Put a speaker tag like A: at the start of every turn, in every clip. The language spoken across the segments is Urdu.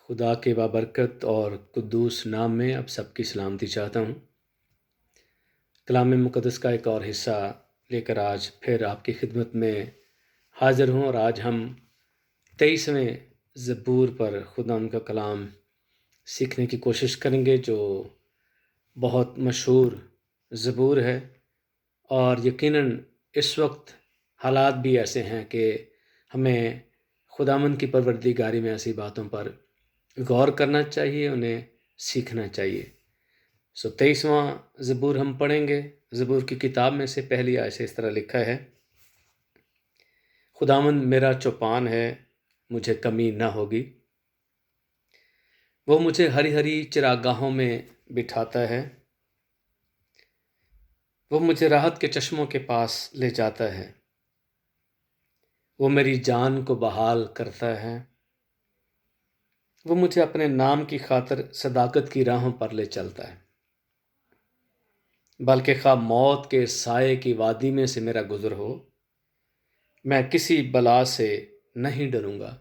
A: خدا کے بابرکت اور قدوس نام میں اب سب کی سلامتی چاہتا ہوں۔ کلام مقدس کا ایک اور حصہ لے کر آج پھر آپ کی خدمت میں حاضر ہوں، اور آج ہم 23ویں زبور پر خدا ان کا کلام سیکھنے کی کوشش کریں گے، جو بہت مشہور زبور ہے، اور یقیناً اس وقت حالات بھی ایسے ہیں کہ ہمیں خداوند کی پروردگاری میں ایسی باتوں پر غور کرنا چاہیے، انہیں سیکھنا چاہیے۔ 23واں زبور ہم پڑھیں گے۔ زبور کی کتاب میں سے پہلی آیت سے اس طرح لکھا ہے: خداوند میرا چوپان ہے، مجھے کمی نہ ہوگی۔ وہ مجھے ہری ہری چراگاہوں میں بٹھاتا ہے، وہ مجھے راحت کے چشموں کے پاس لے جاتا ہے، وہ میری جان کو بحال کرتا ہے، وہ مجھے اپنے نام کی خاطر صداقت کی راہوں پر لے چلتا ہے، بلکہ خواہ موت کے سائے کی وادی میں سے میرا گزر ہو، میں کسی بلا سے نہیں ڈروں گا،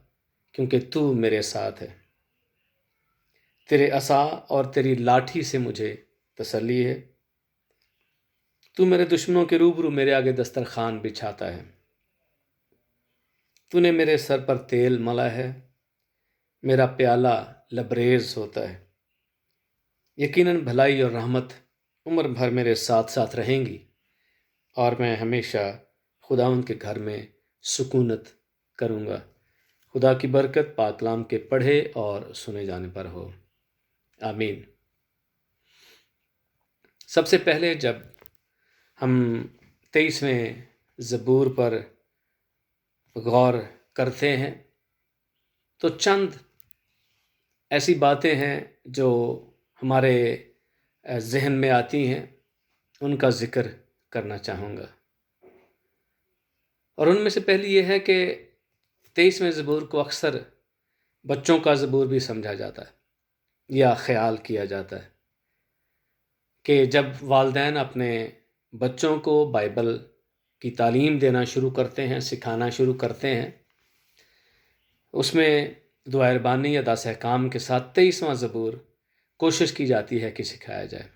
A: کیونکہ تو میرے ساتھ ہے۔ تیرے عصا اور تیری لاٹھی سے مجھے تسلی ہے۔ تو میرے دشمنوں کے روبرو میرے آگے دسترخوان بچھاتا ہے۔ تو نے میرے سر پر تیل ملا ہے، میرا پیالہ لبریز ہوتا ہے۔ یقیناً بھلائی اور رحمت عمر بھر میرے ساتھ ساتھ رہیں گی، اور میں ہمیشہ خداوند کے گھر میں سکونت کروں گا۔ خدا کی برکت پاک کلام کے پڑھے اور سنے جانے پر ہو، آمین۔ سب سے پہلے جب ہم 23ویں زبور پر غور کرتے ہیں تو چند ایسی باتیں ہیں جو ہمارے ذہن میں آتی ہیں، ان کا ذکر کرنا چاہوں گا۔ اور ان میں سے پہلی یہ ہے کہ 23ویں زبور کو اکثر بچوں کا زبور بھی سمجھا جاتا ہے یا خیال کیا جاتا ہے کہ جب والدین اپنے بچوں کو بائبل کی تعلیم دینا شروع کرتے ہیں، سکھانا شروع کرتے ہیں، اس میں دعا اربانی یا داس احکام کے ساتھ 23واں زبور کوشش کی جاتی ہے کہ سکھایا جائے۔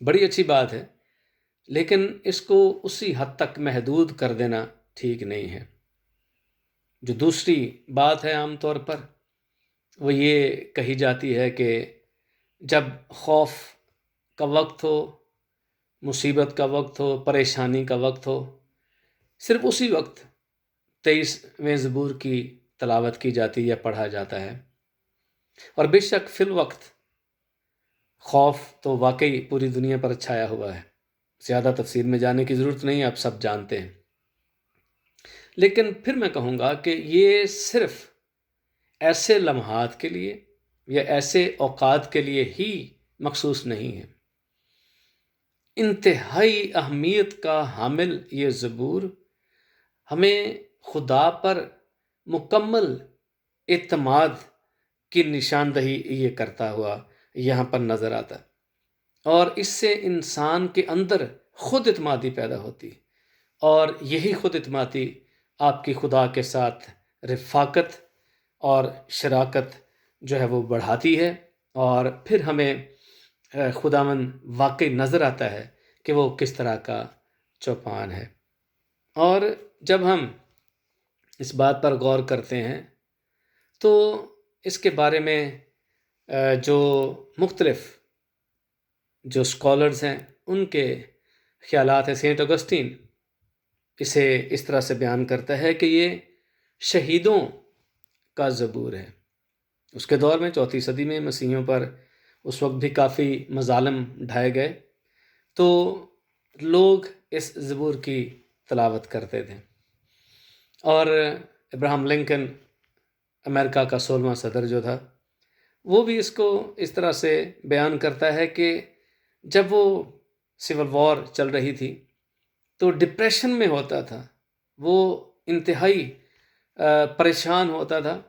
A: بڑی اچھی بات ہے، لیکن اس کو اسی حد تک محدود کر دینا ٹھیک نہیں ہے۔ جو دوسری بات ہے عام طور پر وہ یہ کہی جاتی ہے کہ جب خوف کا وقت ہو، مصیبت کا وقت ہو، پریشانی کا وقت ہو، صرف اسی وقت 23ویں زبور کی تلاوت کی جاتی یا پڑھا جاتا ہے۔ اور بے شک فی الوقت خوف تو واقعی پوری دنیا پر چھایا ہوا ہے، زیادہ تفصیل میں جانے کی ضرورت نہیں، آپ سب جانتے ہیں۔ لیکن پھر میں کہوں گا کہ یہ صرف ایسے لمحات کے لیے یا ایسے اوقات کے لیے ہی مخصوص نہیں ہے۔ انتہائی اہمیت کا حامل یہ زبور ہمیں خدا پر مکمل اعتماد کی نشاندہی یہ کرتا ہوا یہاں پر نظر آتا ہے، اور اس سے انسان کے اندر خود اعتمادی پیدا ہوتی، اور یہی خود اعتمادی آپ کی خدا کے ساتھ رفاقت اور شراکت جو ہے وہ بڑھاتی ہے، اور پھر ہمیں خداوند واقعی نظر آتا ہے کہ وہ کس طرح کا چوپان ہے۔ اور جب ہم اس بات پر غور کرتے ہیں تو اس کے بارے میں جو مختلف جو اسکالرز ہیں ان کے خیالات ہیں، سینٹ اگسٹین اسے اس طرح سے بیان کرتا ہے کہ یہ شہیدوں کا زبور ہے۔ اس کے دور میں 4 صدی میں مسیحیوں پر اس وقت بھی کافی مظالم ڈھائے گئے، تو لوگ اس زبور کی تلاوت کرتے تھے، اور ابراہم لنکن امریکہ کا 16واں صدر جو تھا وہ بھی اس کو اس طرح سے بیان کرتا ہے کہ جب وہ سول وار چل رہی تھی تو ڈپریشن میں ہوتا تھا، وہ انتہائی پریشان ہوتا تھا،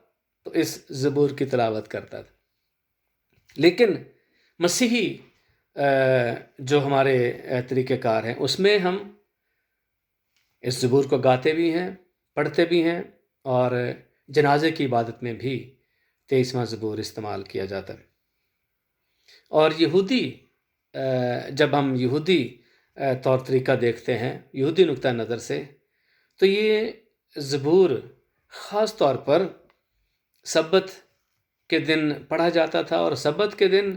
A: تو اس زبور کی تلاوت کرتا تھا۔ لیکن مسیحی جو ہمارے طریقہ کار ہیں اس میں ہم اس زبور کو گاتے بھی ہیں، پڑھتے بھی ہیں، اور جنازے کی عبادت میں بھی 23واں زبور استعمال کیا جاتا ہے۔ اور یہودی جب ہم یہودی طور طریقہ دیکھتے ہیں یہودی نقطہ نظر سے، تو یہ زبور خاص طور پر سبت کے دن پڑھا جاتا تھا، اور سبت کے دن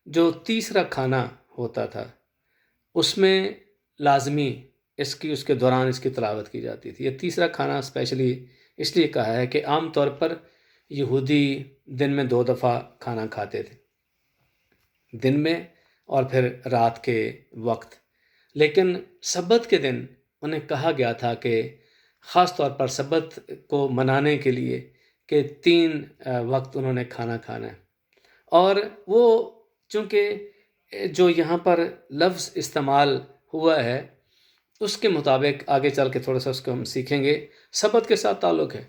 A: جو تیسرا کھانا ہوتا تھا اس میں لازمی اس کے دوران اس کی تلاوت کی جاتی تھی۔ یہ تیسرا کھانا اسپیشلی اس لیے کہا ہے کہ عام طور پر یہودی دن میں 2 دفعہ کھانا کھاتے تھے، دن میں اور پھر رات کے وقت، لیکن سبت کے دن انہیں کہا گیا تھا کہ خاص طور پر سبت کو منانے کے لیے کہ 3 وقت انہوں نے کھانا کھانا ہے۔ اور وہ چونکہ جو یہاں پر لفظ استعمال ہوا ہے اس کے مطابق آگے چل کے تھوڑا سا اس کو ہم سیکھیں گے، سبت کے ساتھ تعلق ہے،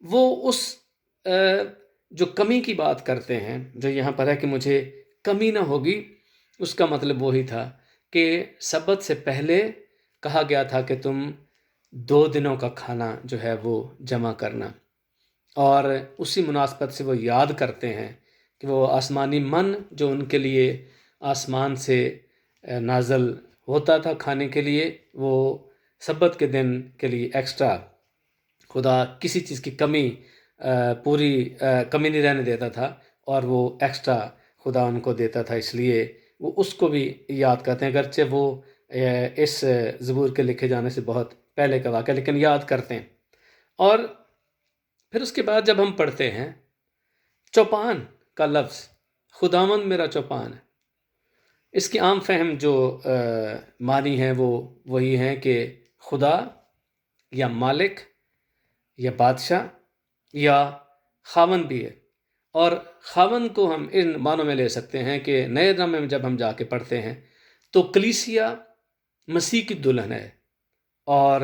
A: وہ اس جو کمی کی بات کرتے ہیں، جو یہاں پر ہے کہ مجھے کمی نہ ہوگی، اس کا مطلب وہی تھا کہ سبت سے پہلے کہا گیا تھا کہ تم 2 دنوں کا کھانا جو ہے وہ جمع کرنا، اور اسی مناسبت سے وہ یاد کرتے ہیں کہ وہ آسمانی من جو ان کے لیے آسمان سے نازل ہوتا تھا کھانے کے لیے، وہ سبت کے دن کے لیے ایکسٹرا، خدا کسی چیز کی کمی پوری کمی نہیں رہنے دیتا تھا، اور وہ ایکسٹرا خدا ان کو دیتا تھا، اس لیے وہ اس کو بھی یاد کرتے ہیں، اگرچہ وہ اس زبور کے لکھے جانے سے بہت پہلے کا واقعہ، لیکن یاد کرتے ہیں۔ اور پھر اس کے بعد جب ہم پڑھتے ہیں چوپان کا لفظ، خداوند میرا چوپان ہے، اس کی عام فہم جو معنی ہیں وہ وہی ہیں کہ خدا یا مالک یا بادشاہ یا خاوند بھی ہے، اور خاوند کو ہم ان معنوں میں لے سکتے ہیں کہ نئے نامے میں جب ہم جا کے پڑھتے ہیں تو کلیسیا مسیح کی دلہن ہے، اور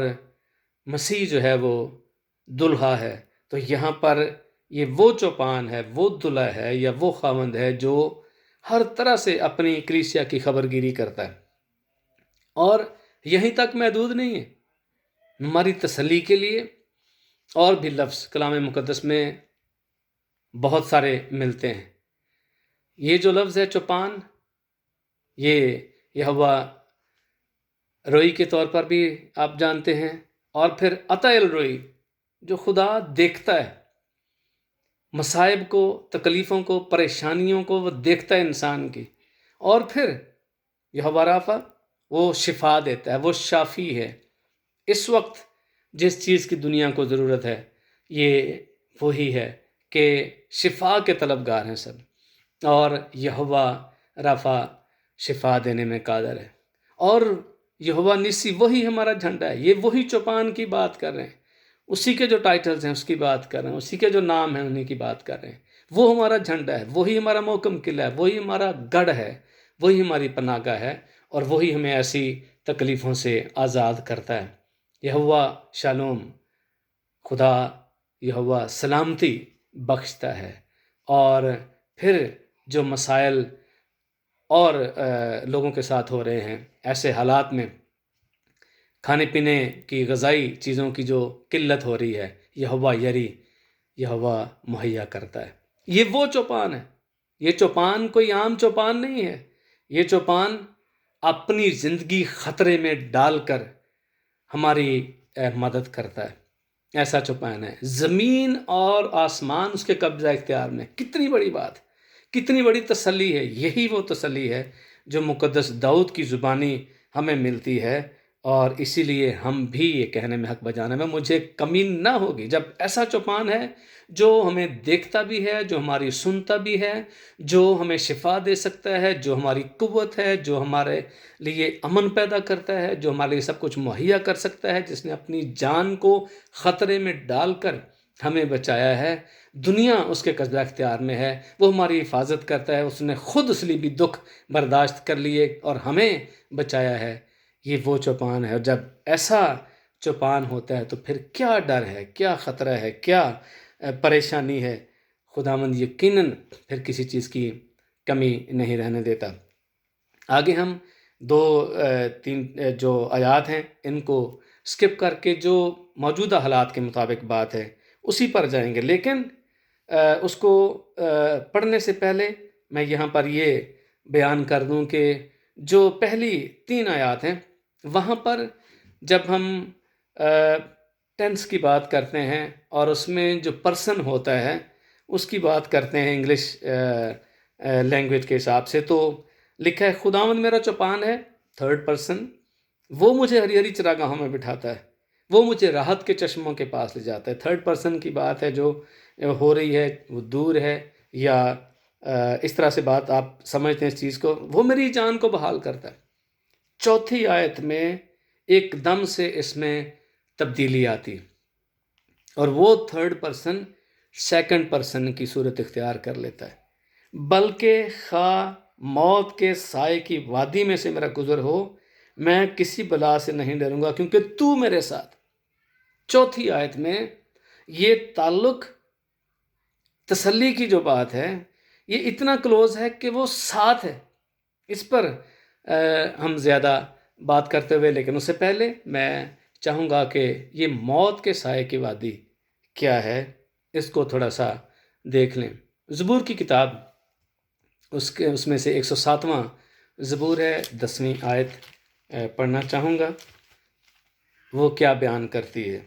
A: مسیح جو ہے وہ دلہا ہے، تو یہاں پر یہ وہ چوپان ہے، وہ دلہا ہے یا وہ خاوند ہے جو ہر طرح سے اپنی کلیسیا کی خبر گیری کرتا ہے، اور یہیں تک محدود نہیں ہے، ہماری تسلی کے لیے اور بھی لفظ کلام مقدس میں بہت سارے ملتے ہیں۔ یہ جو لفظ ہے چوپان، یہ یہوہ روئی کے طور پر بھی آپ جانتے ہیں، اور پھر عطا الروئی جو خدا دیکھتا ہے مصائب کو، تکلیفوں کو، پریشانیوں کو، وہ دیکھتا ہے انسان کی، اور پھر یہوہ رافع وہ شفا دیتا ہے، وہ شافی ہے۔ اس وقت جس چیز کی دنیا کو ضرورت ہے یہ وہی ہے کہ شفا کے طلبگار ہیں سب، اور یہوہ رافع شفا دینے میں قادر ہے، اور یہوہ نسی وہی ہمارا جھنڈا ہے، یہ وہی چوپان کی بات کر رہے ہیں، اسی کے جو ٹائٹلز ہیں اس کی بات کر رہے ہیں، اسی کے جو نام ہیں انہیں کی بات کر رہے ہیں، وہ ہمارا جھنڈا ہے، وہی ہمارا محکم قلعہ ہے، وہی ہمارا گڑھ ہے، وہی ہماری پناہ گاہ ہے، اور وہی ہمیں ایسی تکلیفوں سے آزاد کرتا ہے۔ یہوہ شالوم، خدا یہوہ سلامتی بخشتا ہے، اور پھر جو مسائل اور لوگوں کے ساتھ ہو رہے ہیں، ایسے حالات میں کھانے پینے کی غذائی چیزوں کی جو قلت ہو رہی ہے، یہوہ یری، یہوہ مہیا کرتا ہے۔ یہ وہ چوپان ہے، یہ چوپان کوئی عام چوپان نہیں ہے، یہ چوپان اپنی زندگی خطرے میں ڈال کر ہماری مدد کرتا ہے، ایسا چوپان ہے۔ زمین اور آسمان اس کے قبضہ اختیار میں، کتنی بڑی بات، کتنی بڑی تسلی ہے۔ یہی وہ تسلی ہے جو مقدس داؤد کی زبانی ہمیں ملتی ہے، اور اسی لیے ہم بھی یہ کہنے میں حق بجانے میں مجھے کمی نہ ہوگی، جب ایسا چوپان ہے جو ہمیں دیکھتا بھی ہے، جو ہماری سنتا بھی ہے، جو ہمیں شفا دے سکتا ہے، جو ہماری قوت ہے، جو ہمارے لیے امن پیدا کرتا ہے، جو ہمارے لیے سب کچھ مہیا کر سکتا ہے، جس نے اپنی جان کو خطرے میں ڈال کر ہمیں بچایا ہے، دنیا اس کے قبضہ اختیار میں ہے، وہ ہماری حفاظت کرتا ہے، اس نے خود صلیبی دکھ برداشت کر لیے اور ہمیں بچایا ہے۔ یہ وہ چوپان ہے، اور جب ایسا چوپان ہوتا ہے تو پھر کیا ڈر ہے، کیا خطرہ ہے، کیا پریشانی ہے، خداوند یقیناً پھر کسی چیز کی کمی نہیں رہنے دیتا۔ آگے ہم 2-3 جو آیات ہیں ان کو سکپ کر کے جو موجودہ حالات کے مطابق بات ہے اسی پر جائیں گے، لیکن اس کو پڑھنے سے پہلے میں یہاں پر یہ بیان کر دوں کہ جو پہلی 3 آیات ہیں وہاں پر جب ہم ٹینس کی بات کرتے ہیں اور اس میں جو پرسن ہوتا ہے اس کی بات کرتے ہیں انگلش لینگویج کے حساب سے، تو لکھا ہے خداوند میرا چوپان ہے، 3rd پرسن، وہ مجھے ہری ہری چراگاہوں میں بٹھاتا ہے، وہ مجھے راحت کے چشموں کے پاس لے جاتا ہے۔ 3rd پرسن کی بات ہے جو ہو رہی ہے، وہ دور ہے یا اس طرح سے بات آپ سمجھتے ہیں اس چیز کو، وہ میری جان کو بحال کرتا ہے۔ 4تھی آیت میں ایک دم سے اس میں تبدیلی آتی اور وہ 3rd پرسن 2nd پرسن کی صورت اختیار کر لیتا ہے، بلکہ خواہ موت کے سائے کی وادی میں سے میرا گزر ہو، میں کسی بلا سے نہیں ڈروں گا کیونکہ تو میرے ساتھ۔ 4تھی آیت میں یہ تعلق تسلی کی جو بات ہے یہ اتنا کلوز ہے کہ وہ ساتھ ہے۔ اس پر ہم زیادہ بات کرتے ہوئے، لیکن اس سے پہلے میں چاہوں گا کہ یہ موت کے سائے کی وادی کیا ہے اس کو تھوڑا سا دیکھ لیں۔ زبور کی کتاب اس میں سے 107واں زبور ہے، 10ویں آیت پڑھنا چاہوں گا، وہ کیا بیان کرتی ہے۔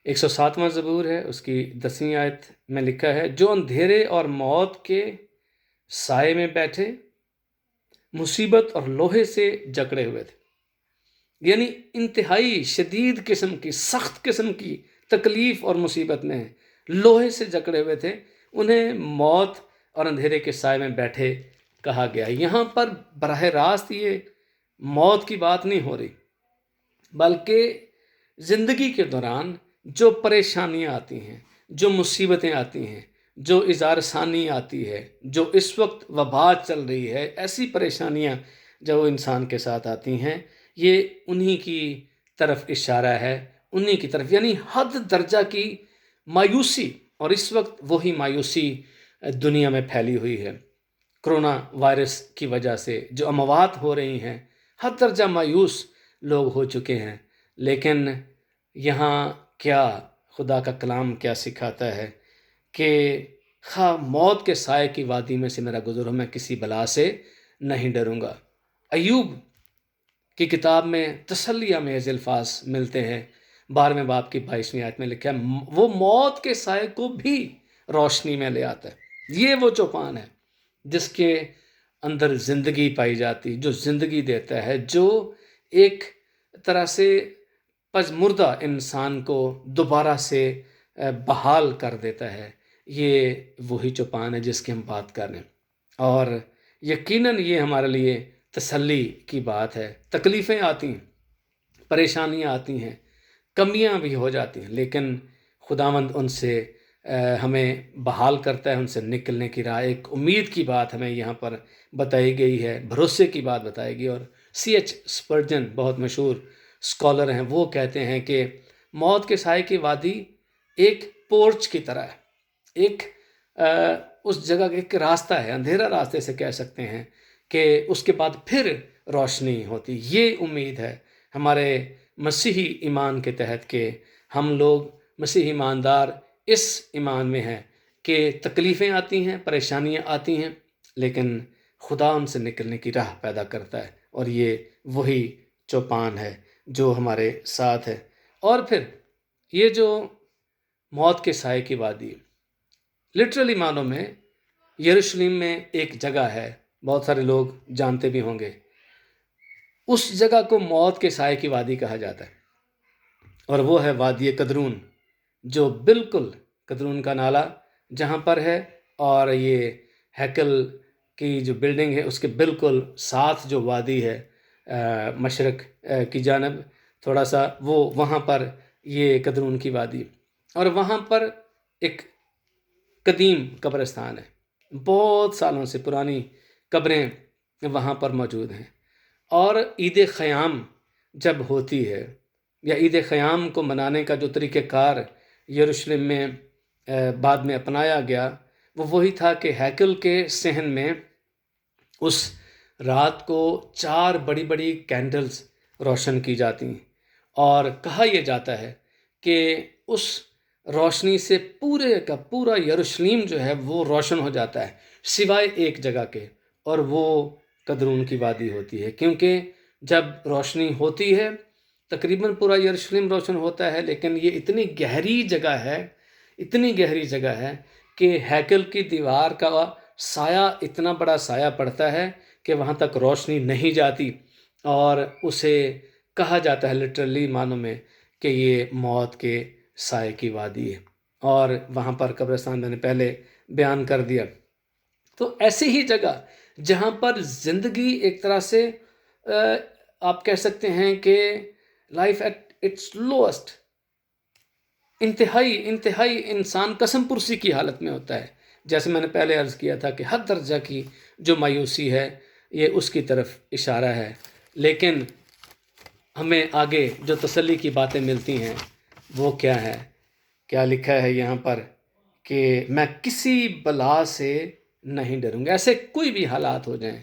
A: 107واں زبور ہے، اس کی 10ویں آیت میں لکھا ہے، جو اندھیرے اور موت کے سائے میں بیٹھے مصیبت اور لوہے سے جکڑے ہوئے تھے، یعنی انتہائی شدید قسم کی، سخت قسم کی تکلیف اور مصیبت میں لوہے سے جکڑے ہوئے تھے، انہیں موت اور اندھیرے کے سائے میں بیٹھے کہا گیا۔ یہاں پر براہ راست یہ موت کی بات نہیں ہو رہی، بلکہ زندگی کے دوران جو پریشانیاں آتی ہیں، جو مصیبتیں آتی ہیں، جو اظہار ثانی آتی ہے، جو اس وقت وبا چل رہی ہے، ایسی پریشانیاں جو انسان کے ساتھ آتی ہیں، یہ انہی کی طرف اشارہ ہے، انہی کی طرف، یعنی حد درجہ کی مایوسی، اور اس وقت وہی مایوسی دنیا میں پھیلی ہوئی ہے۔ کرونا وائرس کی وجہ سے جو اموات ہو رہی ہیں، حد درجہ مایوس لوگ ہو چکے ہیں، لیکن یہاں کیا خدا کا کلام کیا سکھاتا ہے کہ خواہ موت کے سائے کی وادی میں سے میرا گزر ہو، میں کسی بلا سے نہیں ڈروں گا۔ ایوب کی کتاب میں تسلی آمیز الفاظ ملتے ہیں، 12ویں باب کی 22ویں آیت میں لکھا ہے، وہ موت کے سائے کو بھی روشنی میں لے آتا ہے۔ یہ وہ چوپان ہے جس کے اندر زندگی پائی جاتی، جو زندگی دیتا ہے، جو ایک طرح سے پژمردہ انسان کو دوبارہ سے بحال کر دیتا ہے۔ یہ وہی چوپان ہے جس کی ہم بات کر رہے ہیں، اور یقیناً یہ ہمارے لیے تسلی کی بات ہے۔ تکلیفیں آتی ہیں، پریشانیاں آتی ہیں، کمیاں بھی ہو جاتی ہیں، لیکن خداوند ان سے ہمیں بحال کرتا ہے، ان سے نکلنے کی راہ، ایک امید کی بات ہمیں یہاں پر بتائی گئی ہے، بھروسے کی بات بتائی گئی۔ اور C.H. اسپرجن بہت مشہور اسکالر ہیں، وہ کہتے ہیں کہ موت کے سائے کی وادی ایک پورچ کی طرح ہے، ایک اس جگہ کا ایک راستہ ہے، اندھیرا راستے سے کہہ سکتے ہیں، کہ اس کے بعد پھر روشنی ہوتی۔ یہ امید ہے ہمارے مسیحی ایمان کے تحت کہ ہم لوگ مسیحی ایماندار اس ایمان میں ہیں کہ تکلیفیں آتی ہیں، پریشانیاں آتی ہیں، لیکن خدا ان سے نکلنے کی راہ پیدا کرتا ہے، اور یہ وہی چوپان ہے جو ہمارے ساتھ ہے۔ اور پھر یہ جو موت کے سائے کی وادی، لٹرلی معنوں میں یروشلم میں ایک جگہ ہے، بہت سارے لوگ جانتے بھی ہوں گے، اس جگہ کو موت کے سائے کی وادی کہا جاتا ہے، اور وہ ہے وادی قدرون، جو بالکل قدرون کا نالہ جہاں پر ہے، اور یہ ہیکل کی جو بلڈنگ ہے اس کے بالکل ساتھ جو وادی ہے مشرق کی جانب تھوڑا سا، وہ وہاں پر یہ قدرون کی وادی، اور وہاں پر ایک قدیم قبرستان ہے، بہت سالوں سے پرانی قبریں وہاں پر موجود ہیں۔ اور عید خیام جب ہوتی ہے، یا عید خیام کو منانے کا جو طریقہ کار یروشلم میں بعد میں اپنایا گیا، وہ وہی تھا کہ ہیکل کے صحن میں اس رات کو 4 بڑی بڑی کینڈلز روشن کی جاتی ہیں، اور کہا یہ جاتا ہے کہ اس روشنی سے پورے کا پورا یروشلم جو ہے وہ روشن ہو جاتا ہے، سوائے ایک جگہ کے، اور وہ قدرون کی وادی ہوتی ہے، کیونکہ جب روشنی ہوتی ہے تقریباً پورا یروشلم روشن ہوتا ہے، لیکن یہ اتنی گہری جگہ ہے، اتنی گہری جگہ ہے کہ ہیکل کی دیوار کا سایہ، اتنا بڑا سایہ پڑتا ہے کہ وہاں تک روشنی نہیں جاتی، اور اسے کہا جاتا ہے لٹرلی معنوں میں کہ یہ موت کے سائے کی وادی ہے، اور وہاں پر قبرستان میں نے پہلے بیان کر دیا۔ تو ایسی ہی جگہ جہاں پر زندگی ایک طرح سے آپ کہہ سکتے ہیں کہ لائف ایٹ اٹس لوسٹ، انتہائی انسان قسم پرسی کی حالت میں ہوتا ہے، جیسے میں نے پہلے عرض کیا تھا کہ حد درجہ کی جو مایوسی ہے یہ اس کی طرف اشارہ ہے۔ لیکن ہمیں آگے جو تسلی کی باتیں ملتی ہیں وہ کیا ہے؟ کیا لکھا ہے یہاں پر کہ میں کسی بلا سے نہیں ڈروں گا۔ ایسے کوئی بھی حالات ہو جائیں،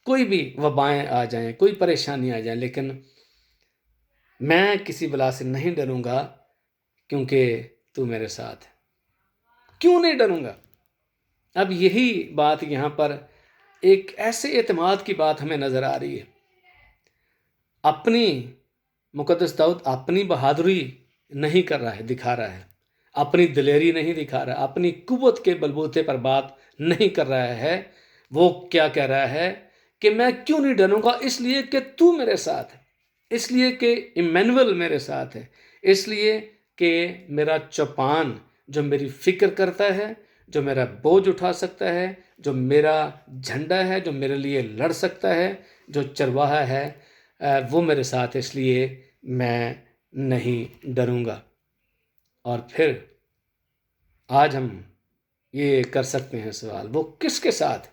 A: کوئی بھی وبائیں آ جائیں، کوئی پریشانی آ جائیں، لیکن میں کسی بلا سے نہیں ڈروں گا کیونکہ تو میرے ساتھ ہے۔ کیوں نہیں ڈروں گا؟ اب یہی بات یہاں پر ایک ایسے اعتماد کی بات ہمیں نظر آ رہی ہے۔ اپنی مقدس داؤد اپنی بہادری نہیں کر رہا ہے، دکھا رہا ہے، اپنی دلیری نہیں دکھا رہا، اپنی قوت کے بلبوتے پر بات نہیں کر رہا ہے۔ وہ کیا کہہ رہا ہے کہ میں کیوں نہیں ڈروں گا؟ اس لیے کہ تو میرے ساتھ ہے، اس لیے کہ ایمینول میرے ساتھ ہے، اس لیے کہ میرا چوپان جو میری فکر کرتا ہے، جو میرا بوجھ اٹھا سکتا ہے، جو میرا جھنڈا ہے، جو میرے لیے لڑ سکتا ہے، جو چرواہا ہے، وہ میرے ساتھ ہے، اس لیے میں نہیں ڈروں گا۔ اور پھر آج ہم یہ کر سکتے ہیں سوال، وہ کس کے ساتھ؟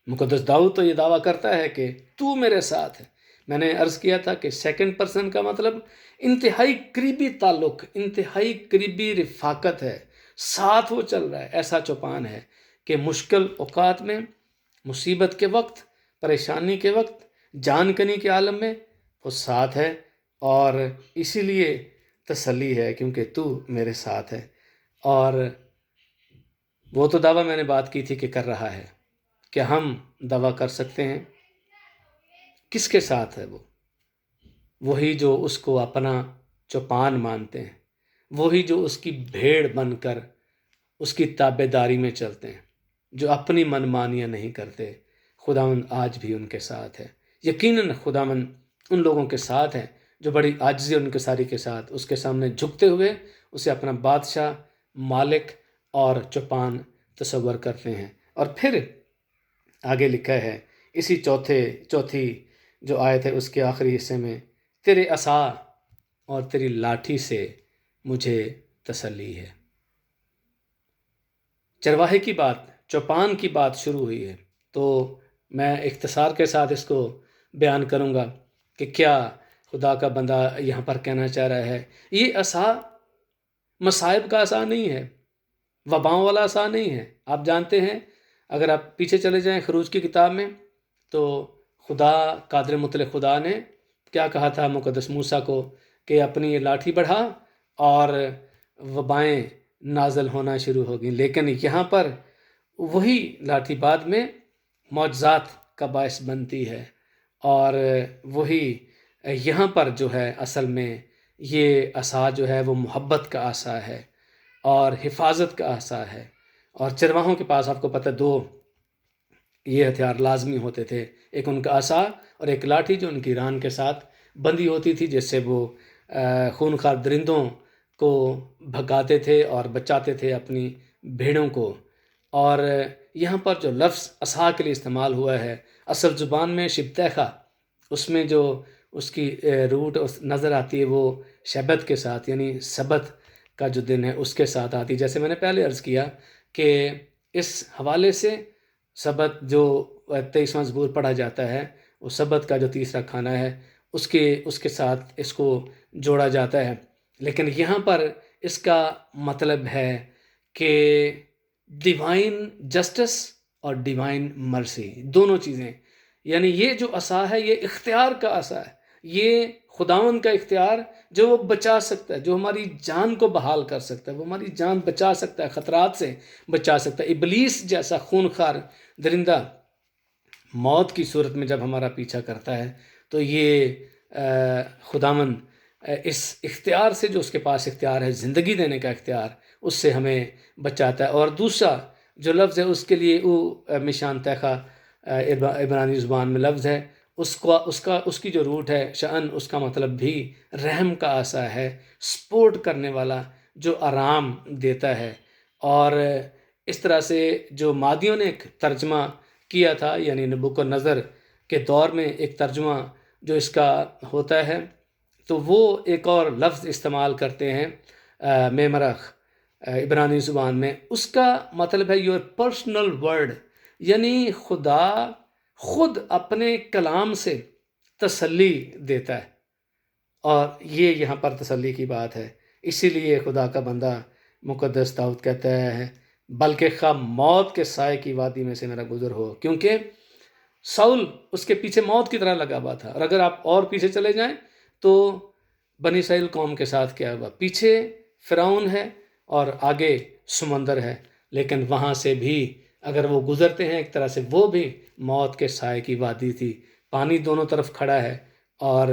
A: مقدس داؤد تو یہ دعویٰ کرتا ہے کہ تو میرے ساتھ ہے۔ میں نے عرض کیا تھا کہ سیکنڈ پرسن کا مطلب انتہائی قریبی تعلق، انتہائی قریبی رفاقت ہے، ساتھ وہ چل رہا ہے، ایسا چوپان ہے کہ مشکل اوقات میں، مصیبت کے وقت، پریشانی کے وقت، جان کنی کے عالم میں وہ ساتھ ہے، اور اسی لیے تسلی ہے کیونکہ تو میرے ساتھ ہے۔ اور وہ تو دعویٰ میں نے بات کی تھی کہ کر رہا ہے، کہ ہم دعویٰ کر سکتے ہیں کس کے ساتھ ہے وہ؟ وہی جو اس کو اپنا چوپان مانتے ہیں، وہی جو اس کی بھیڑ بن کر اس کی تابع داری میں چلتے ہیں، جو اپنی منمانیاں نہیں کرتے۔ خداوند آج بھی ان کے ساتھ ہے۔ یقیناً خداوند ان لوگوں کے ساتھ ہے جو بڑی عاجزی اور انکساری کے ساتھ اس کے سامنے جھکتے ہوئے اسے اپنا بادشاہ، مالک اور چوپان تصور کرتے ہیں۔ اور پھر آگے لکھا ہے اسی چوتھی جو آیت ہے اس کے آخری حصے میں، تیرے عصا اور تیری لاٹھی سے مجھے تسلی ہے۔ چرواہے کی بات، چوپان کی بات شروع ہوئی ہے، تو میں اختصار کے ساتھ اس کو بیان کروں گا کہ کیا خدا کا بندہ یہاں پر کہنا چاہ رہا ہے۔ یہ عصا مصائب کا عصا نہیں ہے، وباؤں والا عصا نہیں ہے۔ آپ جانتے ہیں، اگر آپ پیچھے چلے جائیں خروج کی کتاب میں، تو خدا قادر مطلق خدا نے کیا کہا تھا مقدس موسیٰ کو کہ اپنی یہ لاٹھی بڑھا اور وبائیں نازل ہونا شروع ہوگی۔ لیکن یہاں پر وہی لاٹھی بعد میں معجزات کا باعث بنتی ہے، اور وہی یہاں پر جو ہے اصل میں یہ عصا جو ہے وہ محبت کا عصا ہے اور حفاظت کا عصا ہے۔ اور چرواہوں کے پاس آپ کو پتہ دو یہ ہتھیار لازمی ہوتے تھے، ایک ان کا عصا اور ایک لاٹھی جو ان کی ران کے ساتھ بندھی ہوتی تھی، جس سے وہ خونخوار درندوں کو بھگاتے تھے اور بچاتے تھے اپنی بھیڑوں کو۔ اور یہاں پر جو لفظ عصا کے لیے استعمال ہوا ہے اصل زبان میں شبتیخا، اس میں جو اس کی روٹ نظر آتی ہے وہ شبت کے ساتھ، یعنی سبت کا جو دن ہے اس کے ساتھ آتی ہے۔ جیسے میں نے پہلے عرض کیا کہ اس حوالے سے سبت جو 23واں زبور پڑھا جاتا ہے، وہ سبت کا جو تیسرا کھانا ہے اس کے ساتھ اس کو جوڑا جاتا ہے۔ لیکن یہاں پر اس کا مطلب ہے کہ ڈیوائن جسٹس اور ڈیوائن مرسی، دونوں چیزیں، یعنی یہ جو عصا ہے یہ اختیار کا عصا ہے، یہ خداوند کا اختیار جو وہ بچا سکتا ہے، جو ہماری جان کو بحال کر سکتا ہے، وہ ہماری جان بچا سکتا ہے، خطرات سے بچا سکتا ہے۔ ابلیس جیسا خونخوار درندہ موت کی صورت میں جب ہمارا پیچھا کرتا ہے تو یہ خداوند اس اختیار سے، جو اس کے پاس اختیار ہے زندگی دینے کا اختیار، اس سے ہمیں بچاتا ہے۔ اور دوسرا جو لفظ ہے اس کے لیے او مشان تیخا عبرانی زبان میں لفظ ہے، اس کی جو روٹ ہے شأن، اس کا مطلب بھی رحم کا آسا ہے، سپورٹ کرنے والا، جو آرام دیتا ہے۔ اور اس طرح سے جو مادیوں نے ایک ترجمہ کیا تھا، یعنی نبوکدنضر کے دور میں ایک ترجمہ جو اس کا ہوتا ہے، تو وہ ایک اور لفظ استعمال کرتے ہیں میمرخ عبرانی زبان میں، اس کا مطلب ہے یور پرسنل ورڈ، یعنی خدا خود اپنے کلام سے تسلی دیتا ہے۔ اور یہ یہاں پر تسلی کی بات ہے، اسی لیے خدا کا بندہ مقدس داؤد کہتا ہے بلکہ خواہ موت کے سائے کی وادی میں سے میرا گزر ہو، کیونکہ ساؤل اس کے پیچھے موت کی طرح لگا ہوا تھا۔ اور اگر آپ اور پیچھے چلے جائیں تو بنی اسرائیل قوم کے ساتھ کیا ہوا، پیچھے فرعون ہے اور آگے سمندر ہے، لیکن وہاں سے بھی اگر وہ گزرتے ہیں ایک طرح سے، وہ بھی موت کے سائے کی وادی تھی، پانی دونوں طرف کھڑا ہے اور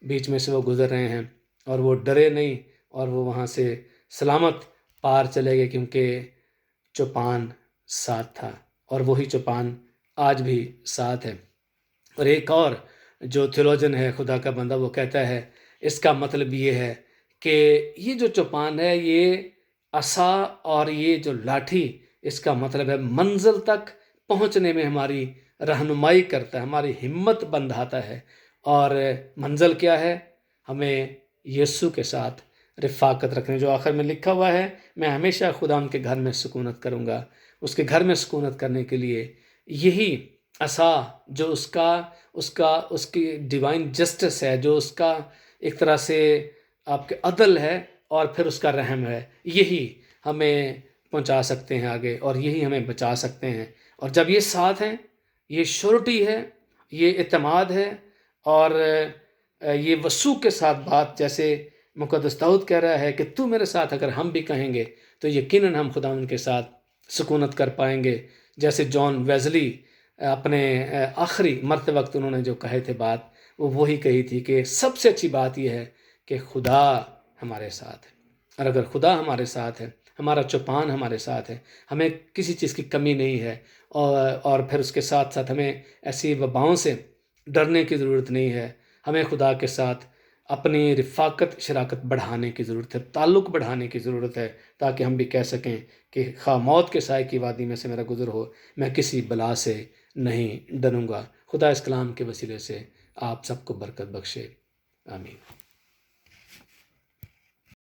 A: بیچ میں سے وہ گزر رہے ہیں، اور وہ ڈرے نہیں، اور وہ وہاں سے سلامت پار چلے گئے، کیونکہ چوپان ساتھ تھا، اور وہی چوپان آج بھی ساتھ ہے۔ اور ایک اور جو تھیولوجن ہے، خدا کا بندہ، وہ کہتا ہے اس کا مطلب یہ ہے کہ یہ جو چوپان ہے، یہ عصا اور یہ جو لاٹھی، اس کا مطلب ہے منزل تک پہنچنے میں ہماری رہنمائی کرتا ہے، ہماری ہمت بندھاتا ہے۔ اور منزل کیا ہے؟ ہمیں یسوع کے ساتھ رفاقت رکھنے، جو آخر میں لکھا ہوا ہے میں ہمیشہ خدا ان کے گھر میں سکونت کروں گا۔ اس کے گھر میں سکونت کرنے کے لیے یہی عصا جو اس کی ڈیوائن جسٹس ہے، جو اس کا ایک طرح سے آپ کے عدل ہے، اور پھر اس کا رحم ہے، یہی ہمیں پہنچا سکتے ہیں آگے، اور یہی ہمیں بچا سکتے ہیں۔ اور جب یہ ساتھ ہیں، یہ شورٹی ہے، یہ اعتماد ہے، اور یہ وثوق کے ساتھ بات، جیسے مقدس داؤد کہہ رہا ہے کہ تو میرے ساتھ اگر ہم بھی کہیں گے تو یقیناً ہم خدا ان کے ساتھ سکونت کر پائیں گے۔ جیسے جان ویزلی اپنے آخری مرتے وقت انہوں نے جو کہے تھے بات، وہ وہی کہی تھی کہ سب سے اچھی بات یہ ہے کہ خدا ہمارے ساتھ ہے۔ اور اگر خدا ہمارے ساتھ ہے، ہمارا چوپان ہمارے ساتھ ہے، ہمیں کسی چیز کی کمی نہیں ہے، اور پھر اس کے ساتھ ساتھ ہمیں ایسی وباؤں سے ڈرنے کی ضرورت نہیں ہے۔ ہمیں خدا کے ساتھ اپنی رفاقت شراکت بڑھانے کی ضرورت ہے، تعلق بڑھانے کی ضرورت ہے، تاکہ ہم بھی کہہ سکیں کہ خواہ موت کے سائے کی وادی میں سے میرا گزر ہو، میں کسی بلا سے نہیں ڈروں گا۔ خدا اس کلام کے وسیلے سے آپ سب کو برکت بخشے، آمین۔